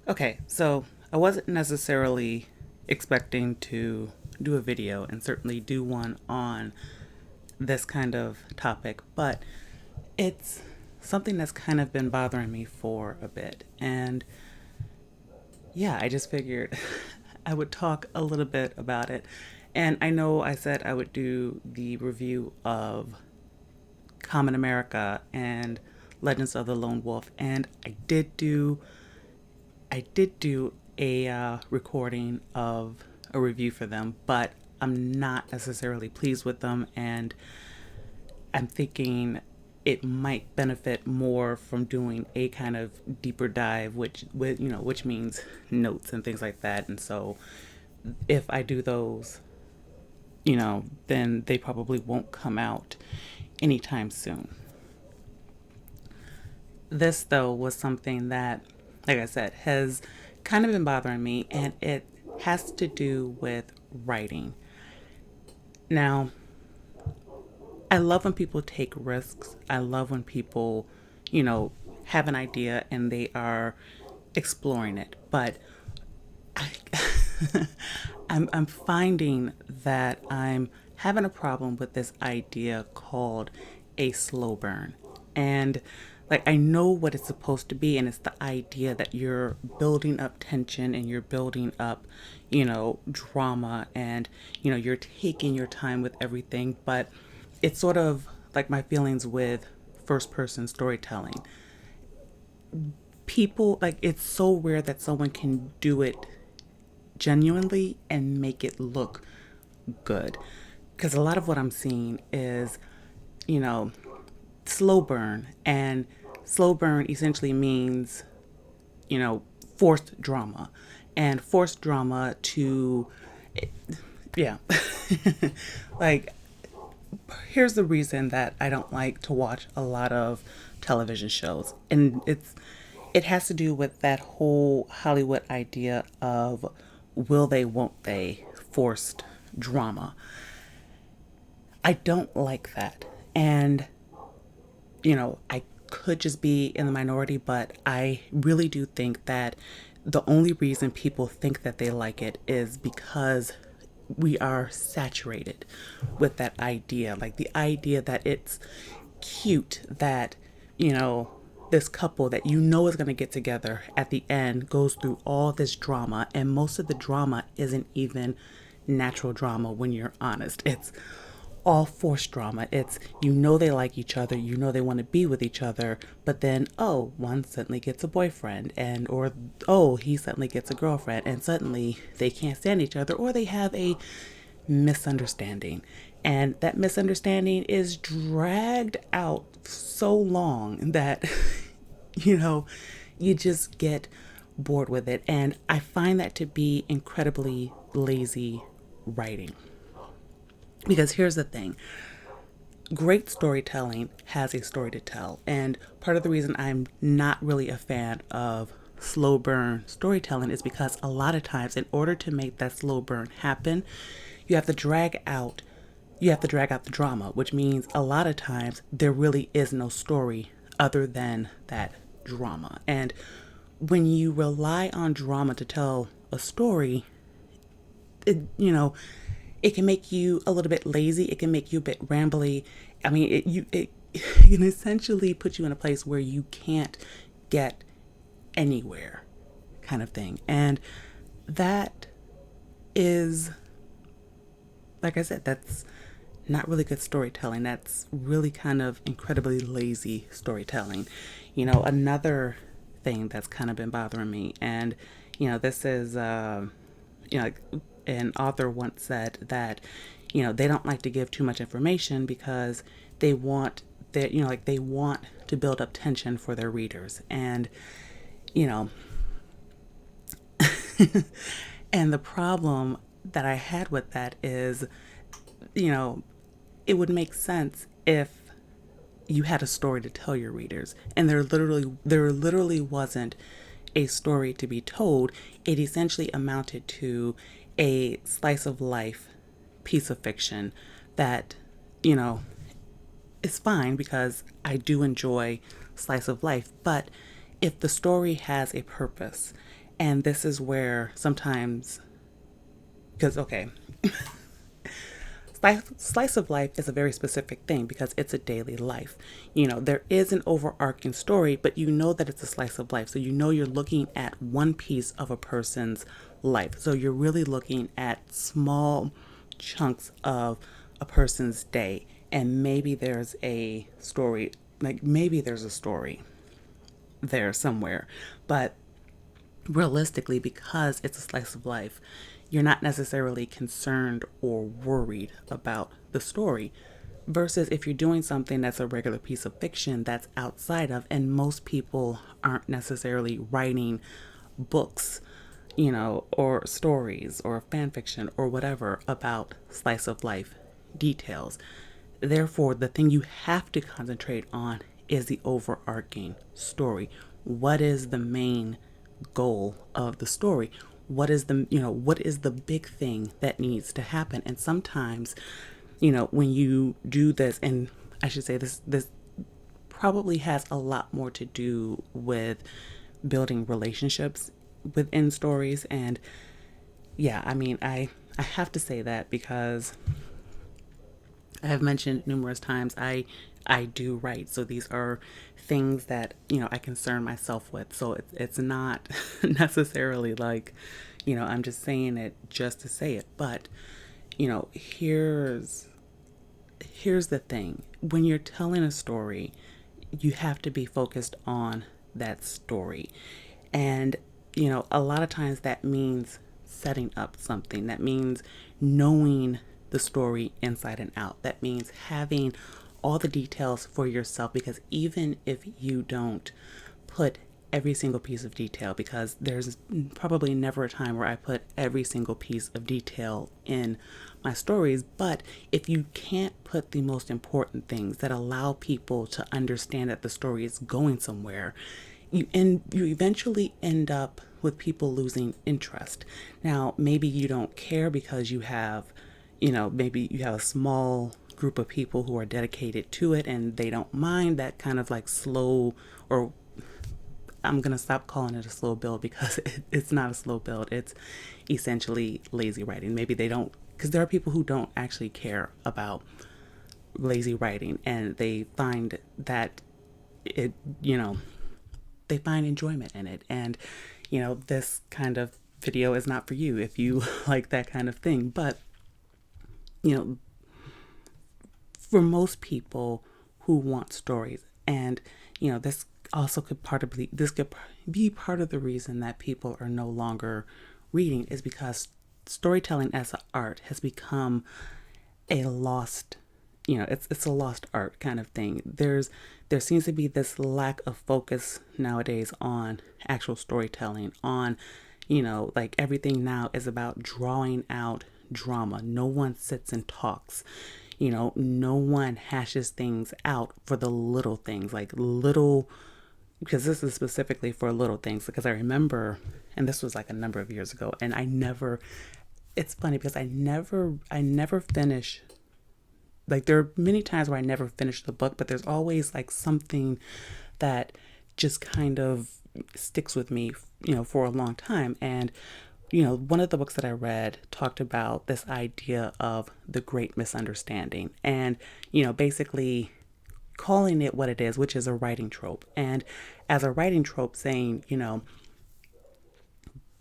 Okay, so I wasn't necessarily expecting to do a video and certainly do one on this kind of topic, but it's something that's kind of been bothering me for a bit. And yeah, I just figured I would talk a little bit about it. And I know I said I would do the review of Common America and Legends of the Lone Wolf, and I did do a recording of a review for them, but I'm not necessarily pleased with them, and I'm thinking it might benefit more from doing a kind of deeper dive, which means notes and things like that. And so, if I do those, then they probably won't come out anytime soon. This, though, was something that, like I said, has kind of been bothering me, and it has to do with writing. Now, I love when people take risks. I love when people, you know, have an idea and they are exploring it. But I, I'm finding that I'm having a problem with this idea called a slow burn. And like I know what it's supposed to be, and it's the idea that you're building up tension and you're building up, drama, and you're taking your time with everything. But it's sort of like my feelings with first person storytelling. People, like, it's so rare that someone can do it genuinely and make it look good. Because a lot of what I'm seeing is, you know, slow burn. And slow burn essentially means, you know, forced drama. And forced drama to, yeah. Like, here's the reason that I don't like to watch a lot of television shows. And it has to do with that whole Hollywood idea of will they, won't they, forced drama. I don't like that. And, I could just be in the minority, but I really do think that the only reason people think that they like it is because we are saturated with that idea. Like the idea that it's cute that, you know, this couple that is going to get together at the end goes through all this drama, and most of the drama isn't even natural drama when you're honest. It's all forced drama. It's, they like each other, they want to be with each other, but then, oh, one suddenly gets a boyfriend, and or oh, he suddenly gets a girlfriend, and suddenly they can't stand each other, or they have a misunderstanding. And that misunderstanding is dragged out so long that, you know, you just get bored with it. And I find that to be incredibly lazy writing. Because here's the thing, great storytelling has a story to tell. And part of the reason I'm not really a fan of slow burn storytelling is because a lot of times, in order to make that slow burn happen, you have to drag out the drama, which means a lot of times there really is no story other than that drama. And when you rely on drama to tell a story, it, it can make you a little bit lazy. It can make you a bit rambly. I mean, it can essentially put you in a place where you can't get anywhere, kind of thing. And that is, like I said, that's not really good storytelling. That's really kind of incredibly lazy storytelling. Another thing that's kind of been bothering me, and this is, like an author once said that, they don't like to give too much information because they want that, like they want to build up tension for their readers, and you know, and the problem that I had with that is, you know, it would make sense if you had a story to tell your readers, and there literally wasn't a story to be told. It essentially amounted to a slice of life piece of fiction that, you know, is fine because I do enjoy slice of life. But if the story has a purpose And this is where sometimes, because, okay, slice of life is a very specific thing because it's a daily life. There is an overarching story, but you know that it's a slice of life. So you're looking at one piece of a person's life. So you're really looking at small chunks of a person's day. And maybe there's a story, there somewhere. But realistically, because it's a slice of life, you're not necessarily concerned or worried about the story. Versus if you're doing something that's a regular piece of fiction that's outside of, and most people aren't necessarily writing books, or stories or fan fiction or whatever about slice of life details. Therefore, the thing you have to concentrate on is the overarching story. What is the main goal of the story? What is the big thing that needs to happen? And sometimes, when you do this, and I should say this probably has a lot more to do with building relationships within stories. And yeah, I have to say that because I have mentioned numerous times I do write. So these are things that, I concern myself with. So it's not necessarily like, I'm just saying it just to say it. But, here's the thing. When you're telling a story, you have to be focused on that story. And, a lot of times that means setting up something. That means knowing the story inside and out. That means having all the details for yourself, because even if you don't put every single piece of detail, because there's probably never a time where I put every single piece of detail in my stories, but if you can't put the most important things that allow people to understand that the story is going somewhere, you eventually end up with people losing interest. Now, maybe you don't care because you have, maybe you have a small group of people who are dedicated to it and they don't mind that kind of like slow, or I'm going to stop calling it a slow build because it's not a slow build. It's essentially lazy writing. Maybe they don't, because there are people who don't actually care about lazy writing and they find that it, they find enjoyment in it. And, this kind of video is not for you if you like that kind of thing. But, you know, for most people who want stories, and, this also could be part of the reason that people are no longer reading, is because storytelling as an art has become a lost, it's a lost art kind of thing. There seems to be this lack of focus nowadays on actual storytelling, on, like everything now is about drawing out drama. No one sits and talks. No one hashes things out for the little things, because this is specifically for little things. Because I remember, and this was like a number of years ago, and it's funny because I never finish. Like, there are many times where I never finish the book, but there's always like something that just kind of sticks with me, for a long time. And, one of the books that I read talked about this idea of the great misunderstanding, and, basically calling it what it is, which is a writing trope. And as a writing trope, saying,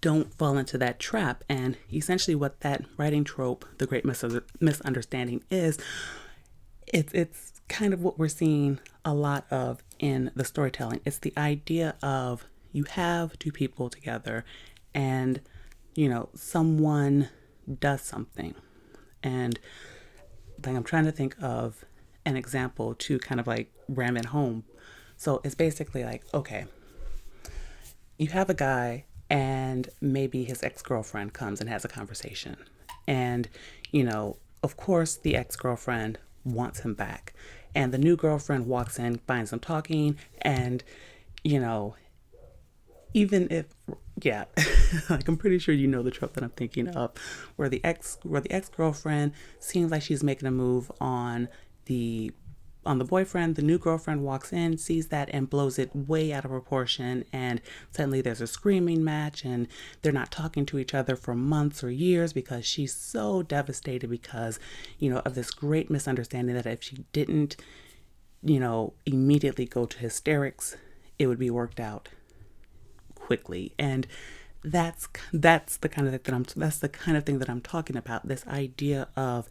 don't fall into that trap. And essentially what that writing trope, the great misunderstanding, is, it's kind of what we're seeing a lot of in the storytelling. It's the idea of, you have two people together and, someone does something. And like, I'm trying to think of an example to kind of like ram it home. So it's basically like, okay, you have a guy and maybe his ex-girlfriend comes and has a conversation. And, of course the ex-girlfriend wants him back. And the new girlfriend walks in, finds them talking, and, even if, yeah, like, I'm pretty sure the trope that I'm thinking of, where the ex-girlfriend seems like she's making a move on the on the boyfriend. The new girlfriend walks in, sees that, and blows it way out of proportion, and suddenly there's a screaming match, and they're not talking to each other for months or years because she's so devastated because, of this great misunderstanding that if she didn't, immediately go to hysterics, it would be worked out quickly. And that's the kind of thing that I'm talking about, this idea of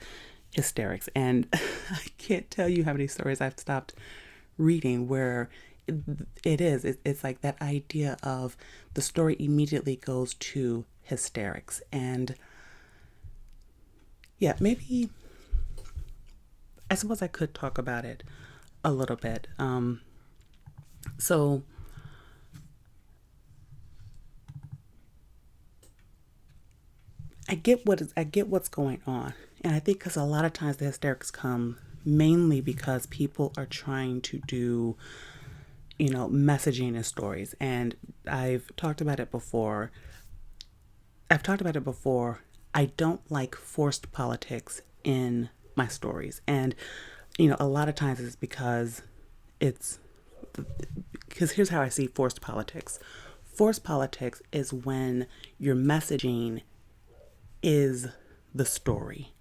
hysterics. And I can't tell you how many stories I've stopped reading where it's like that idea of the story immediately goes to hysterics. And yeah, maybe I suppose I could talk about it a little bit. So I get what's going on, and I think because a lot of times the hysterics come mainly because people are trying to do, messaging in stories, and I've talked about it before. I don't like forced politics in my stories, and a lot of times it's because here's how I see forced politics. Forced politics is when your messaging is the story,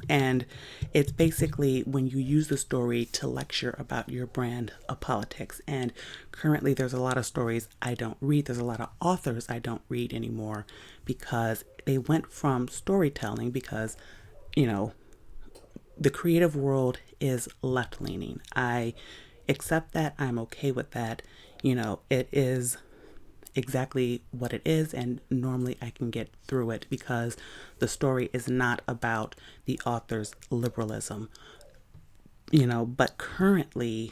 and it's basically when you use the story to lecture about your brand of politics. And currently there's a lot of stories I don't read. There's a lot of authors I don't read anymore because they went from storytelling because, the creative world is left leaning. I accept that. I'm okay with that. It is exactly what it is, and normally I can get through it because the story is not about the author's liberalism. But currently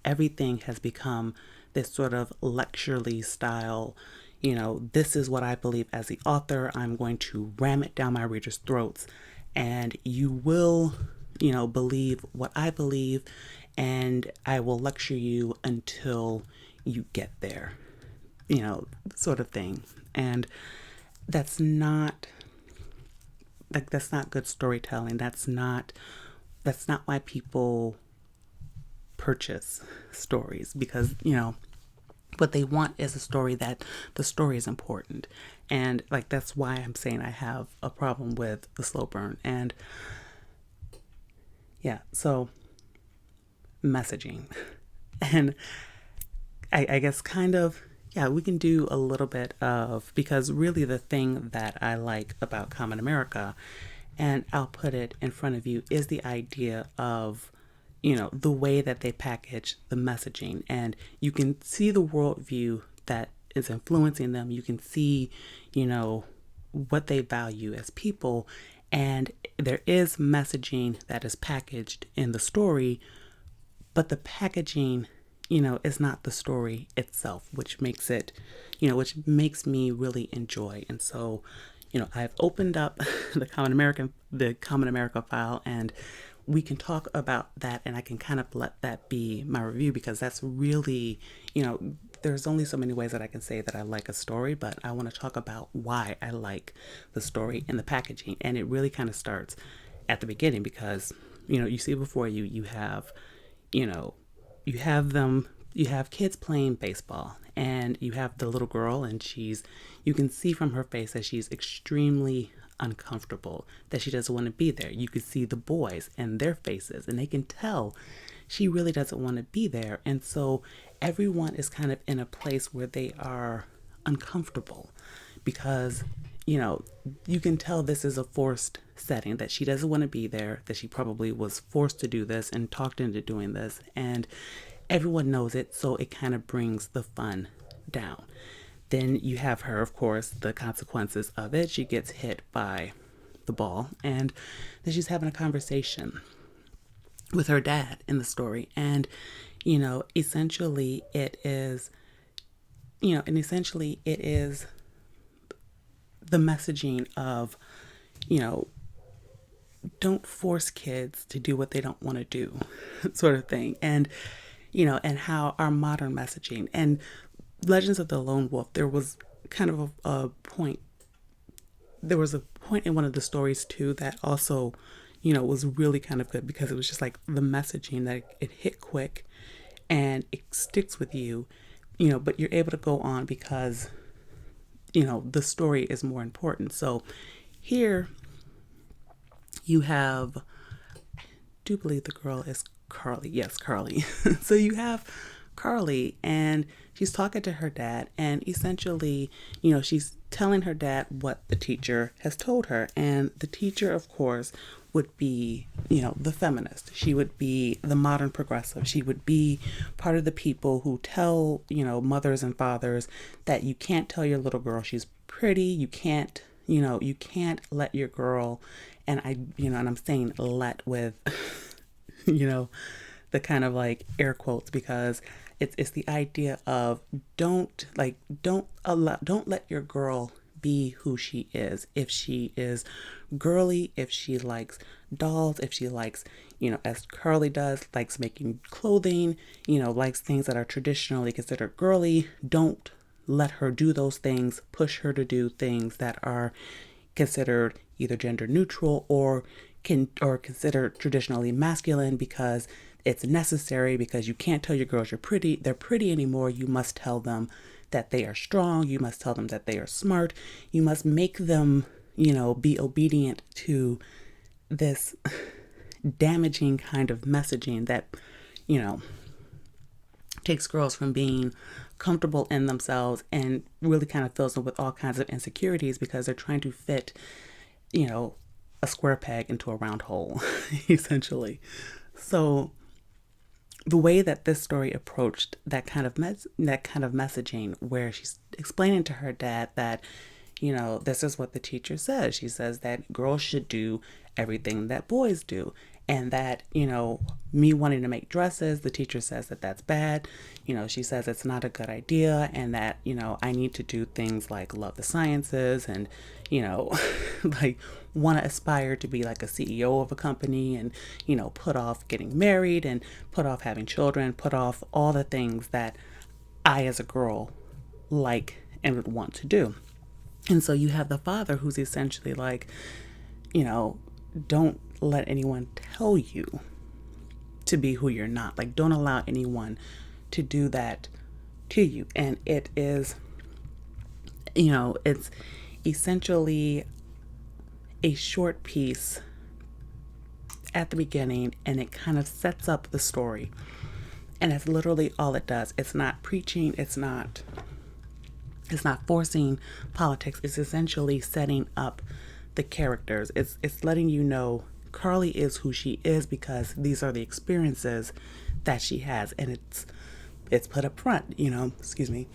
everything has become this sort of lecturely style. This is what I believe as the author. I'm going to ram it down my readers' throats, and you will, believe what I believe, and I will lecture you until you get there, sort of thing. And that's not good storytelling. That's not why people purchase stories, because, what they want is a story that the story is important. And that's why I'm saying I have a problem with the slow burn. And yeah, so messaging. And I guess kind of, yeah, we can do a little bit of, because really the thing that I like about Common America, and I'll put it in front of you, is the idea of, the way that they package the messaging. And you can see the worldview that is influencing them. You can see, what they value as people. And there is messaging that is packaged in the story, but the packaging, is not the story itself, which makes it, which makes me really enjoy. And so, I've opened up the Common America file, and we can talk about that, and I can kind of let that be my review, because that's really, there's only so many ways that I can say that I like a story, but I want to talk about why I like the story and the packaging. And it really kind of starts at the beginning, because, you see before you have, you have kids playing baseball, and you have the little girl, and you can see from her face that she's extremely uncomfortable, that she doesn't want to be there. You can see the boys and their faces, and they can tell she really doesn't want to be there. And so everyone is kind of in a place where they are uncomfortable because, you can tell this is a forced setting, that she doesn't want to be there, that she probably was forced to do this and talked into doing this, and everyone knows it, so it kind of brings the fun down. Then you have her, of course, the consequences of it. She gets hit by the ball, and then she's having a conversation with her dad in the story. And, essentially it is the messaging of, don't force kids to do what they don't want to do, sort of thing. And, and how our modern messaging and Legends of the Lone Wolf, there was kind of a point in one of the stories too that also, was really kind of good because it was just like the messaging that it hit quick and it sticks with you, but you're able to go on because, the story is more important. So here you have, I do believe the girl is Carly. Yes, Carly. So you have Carly, and she's talking to her dad, and essentially, she's telling her dad what the teacher has told her. And the teacher, of course, would be, the feminist. She would be the modern progressive. She would be part of the people who tell, mothers and fathers that you can't tell your little girl she's pretty. You can't, you can't let your girl, and and I'm saying let with, the kind of like air quotes, because it's the idea of don't let your girl be who she is. If she is girly, if she likes dolls, if she likes, as Carly does, likes making clothing, likes things that are traditionally considered girly, don't let her do those things. Push her to do things that are considered either gender neutral or considered traditionally masculine, because it's necessary, because you can't tell your girls they're pretty anymore. You must tell them that they are strong. You must tell them that they are smart. You must make them, be obedient to this damaging kind of messaging that, takes girls from being comfortable in themselves and really kind of fills them with all kinds of insecurities because they're trying to fit, a square peg into a round hole, essentially. So the way that this story approached that kind of messaging, where she's explaining to her dad that, this is what the teacher says. She says that girls should do everything that boys do. And that, me wanting to make dresses, the teacher says that that's bad. She says it's not a good idea, and that, I need to do things like love the sciences and, like want to aspire to be like a CEO of a company and, put off getting married and put off having children, put off all the things that I as a girl like and would want to do. And so you have the father who's essentially like, don't let anyone tell you to be who you're not. Like, don't allow anyone to do that to you. And it is, it's essentially a short piece at the beginning, and it kind of sets up the story. And that's literally all it does. It's not preaching. It's not forcing politics. It's essentially setting up the characters. It's letting you know Carly is who she is because these are the experiences that she has, and it's put up front, excuse me.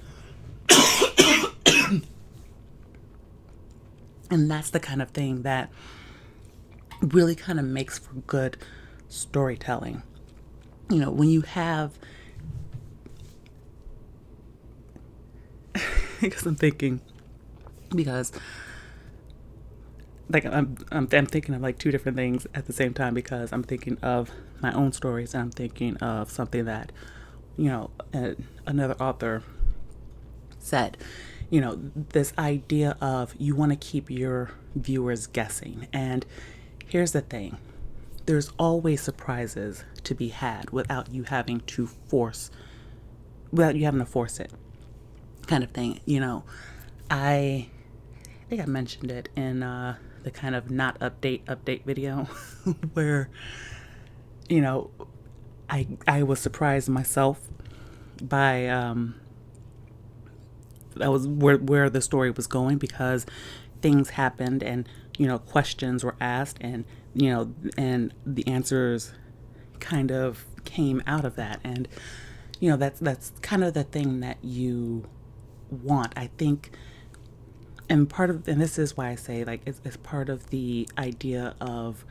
And that's the kind of thing that really kind of makes for good storytelling. When you have, because I'm thinking, because like I'm thinking of like two different things at the same time, because I'm thinking of my own stories and I'm thinking of something that, another author said, this idea of you want to keep your viewers guessing. And here's the thing. There's always surprises to be had without you having to force it, kind of thing. I think I mentioned it in the kind of not update video where, I was surprised myself by that was where the story was going, because things happened and questions were asked, and and the answers kind of came out of that. And that's kind of the thing that you want, I think. And this is why I say, like, it's part of the idea of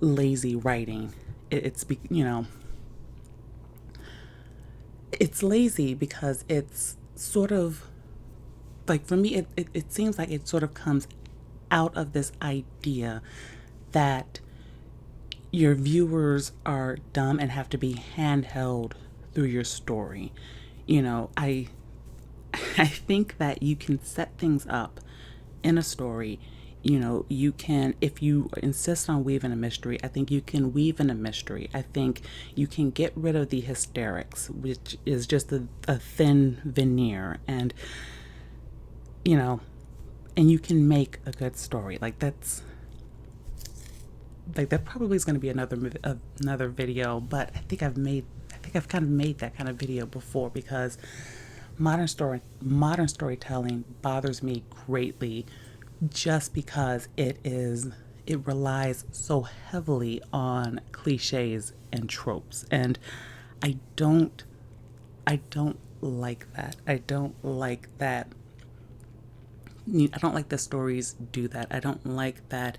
lazy writing. It's lazy because it's sort of like, for me, it seems like it sort of comes out of this idea that your viewers are dumb and have to be handheld through your story. I think that you can set things up in a story, you can, if you insist on weaving a mystery, I think you can weave in a mystery. I think you can get rid of the hysterics, which is just a thin veneer, and, you know, and you can make a good story. That probably is going to be another video, but I think I've kind of made that kind of video before, because modern storytelling bothers me greatly, just because it relies so heavily on cliches and tropes, and I don't I don't like that. I don't like that. I don't like that stories do that. I don't like that,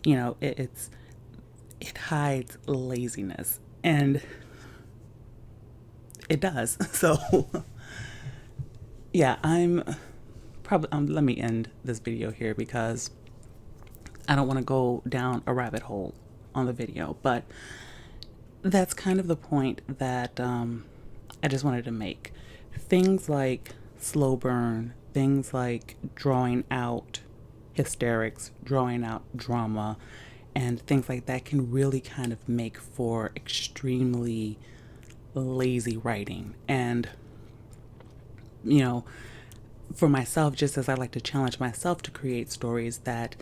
it hides laziness, and it does. So yeah, I'm probably let me end this video here, because I don't want to go down a rabbit hole on the video, but that's kind of the point that I just wanted to make. Things like slow burn, things like drawing out hysterics, drawing out drama, and things like that can really kind of make for extremely lazy writing. And, you know, for myself, just as I like to challenge myself to create stories that,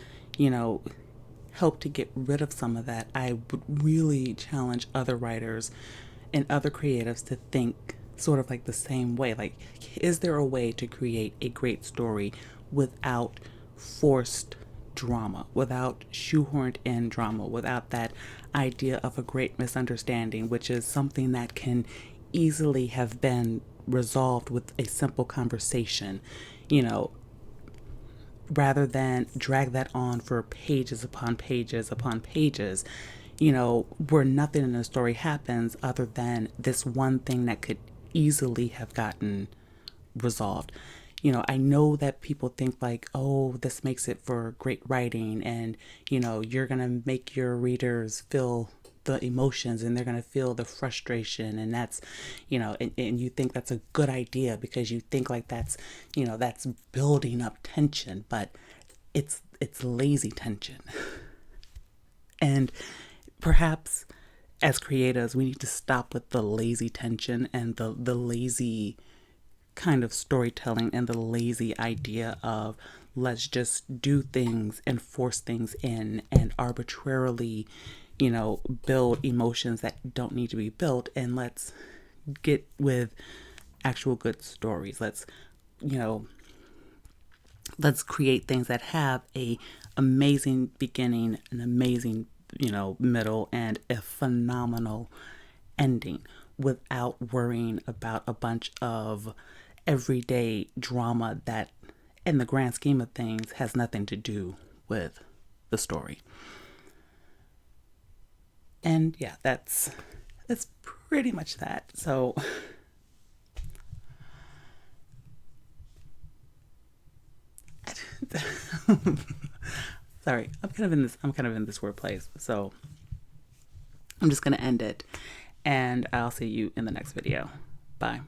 help to get rid of some of that, I would really challenge other writers and other creatives to think sort of like the same way. Like, is there a way to create a great story without forced drama, without shoehorned in drama, without that idea of a great misunderstanding, which is something that can easily have been resolved with a simple conversation, rather than drag that on for pages upon pages upon pages, where nothing in the story happens other than this one thing that could easily have gotten resolved. I know that people think like, oh, this makes it for great writing, and, you're going to make your readers feel the emotions, and they're going to feel the frustration, and that's, and you think that's a good idea because you think like that's building up tension, but it's lazy tension. And perhaps as creators, we need to stop with the lazy tension and the lazy kind of storytelling, and the lazy idea of let's just do things and force things in and arbitrarily, build emotions that don't need to be built, and let's get with actual good stories. Let's create things that have a amazing beginning, an amazing, middle, and a phenomenal ending, without worrying about a bunch of everyday drama that, in the grand scheme of things, has nothing to do with the story. And yeah, that's pretty much that. So sorry, I'm kind of in this weird place. So I'm just gonna end it, and I'll see you in the next video. Bye.